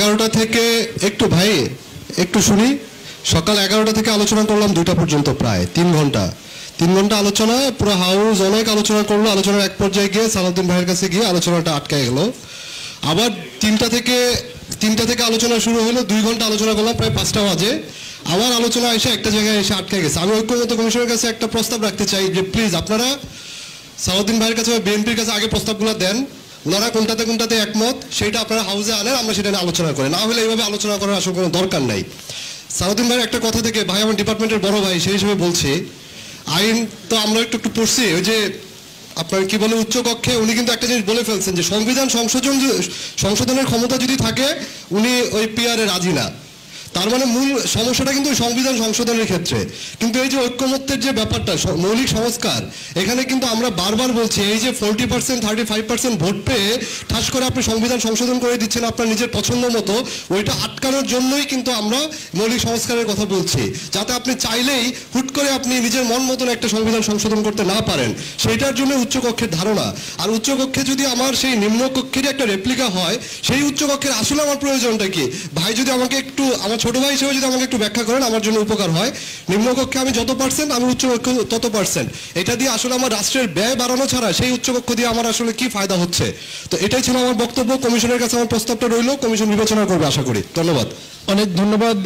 11টা থেকে একটু ভাই একটু শুনি। সকাল 11টা থেকে আলোচনা করলাম 2টা পর্যন্ত, প্রায় 3 ঘন্টা আলোচনা। পুরো হাউস অনেক আলোচনা করলো। আলোচনার এক পর্যায়ে গিয়ে সালাউদ্দিন ভাইয়ের কাছে গিয়ে আলোচনাটা আটকে গেল। আবার 3টা থেকে আলোচনা শুরু হলো। 2 ঘন্টা আলোচনা করলাম, প্রায় 5টা বাজে। আবার আলোচনা এসে একটা জায়গায় এসে আটকে গেছে। আমি ঐক্যমত্য কমিশনের কাছে একটা প্রস্তাব রাখতে চাই যে প্লিজ আপনারা সালাউদ্দিন ভাইয়ের কাছে বা বিএনপির কাছে আগে প্রস্তাবগুলো দেন। ওনারা কোনটাতে একমত সেটা আপনারা হাউসে আনেন, আমরা সেটা নিয়ে আলোচনা করি। না হলে এইভাবে আলোচনা করার আসলে কোনো দরকার নাই। সালাউদ্দিন ভাইয়ের একটা কথা থেকে, ভাই আমার ডিপার্টমেন্টের বড় ভাই, সেই হিসেবে বলছি, আইন তো আমরা একটু পড়ছি। ওই যে আপনার কি বলে উচ্চকক্ষে উনি কিন্তু একটা জিনিস বলে ফেলছেন যে সংবিধান সংশোধনের ক্ষমতা যদি থাকে উনি ওই পিআরে রাজি না। তার মানে মূল সমস্যাটা কিন্তু সংবিধান সংশোধনের ক্ষেত্রে। কিন্তু এই যে ঐক্যমত্যের যে ব্যাপারটা, মৌলিক সংস্কার, এখানে কিন্তু আমরা বারবার বলছি এই যে 40% 35% ভোট পেয়ে ঠাস করে আপনি সংবিধান সংশোধন করে দিচ্ছেন আপনার নিজের পছন্দ মতো, ওইটা আটকানোর জন্যই কিন্তু আমরা মৌলিক সংস্কারের কথা বলছি, যাতে আপনি চাইলেই হুট করে আপনি নিজের মন মতন একটা সংবিধান সংশোধন করতে না পারেন। সেইটার জন্য উচ্চকক্ষের ধারণা। আর উচ্চকক্ষে যদি আমার সেই নিম্নকক্ষেরই একটা রেপ্লিকা হয়, সেই উচ্চকক্ষের আসলে আমার প্রয়োজনটা কি? ভাই যদি আমাকে একটু, আমার ছোট ভাই হিসেবে যদি আমাকে একটু ব্যাখ্যা করেন, আমার জন্য উপকার হয়। নিম্নকক্ষে আমি যত পার্সেন্ট, আমি উচ্চকক্ষ তত পার্সেন্ট। এটা দিয়ে আসলে আমার রাষ্ট্রের ব্যয় বাড়ানো ছাড়া সেই উচ্চকক্ষ দিয়ে আমার আসলে কি ফায়দা হচ্ছে? তো এটাই ছিল আমার বক্তব্য। কমিশনের কাছে আমার প্রস্তাবটা রইল, কমিশন বিবেচনা করবে আশা করি। ধন্যবাদ। অনেক ধন্যবাদ।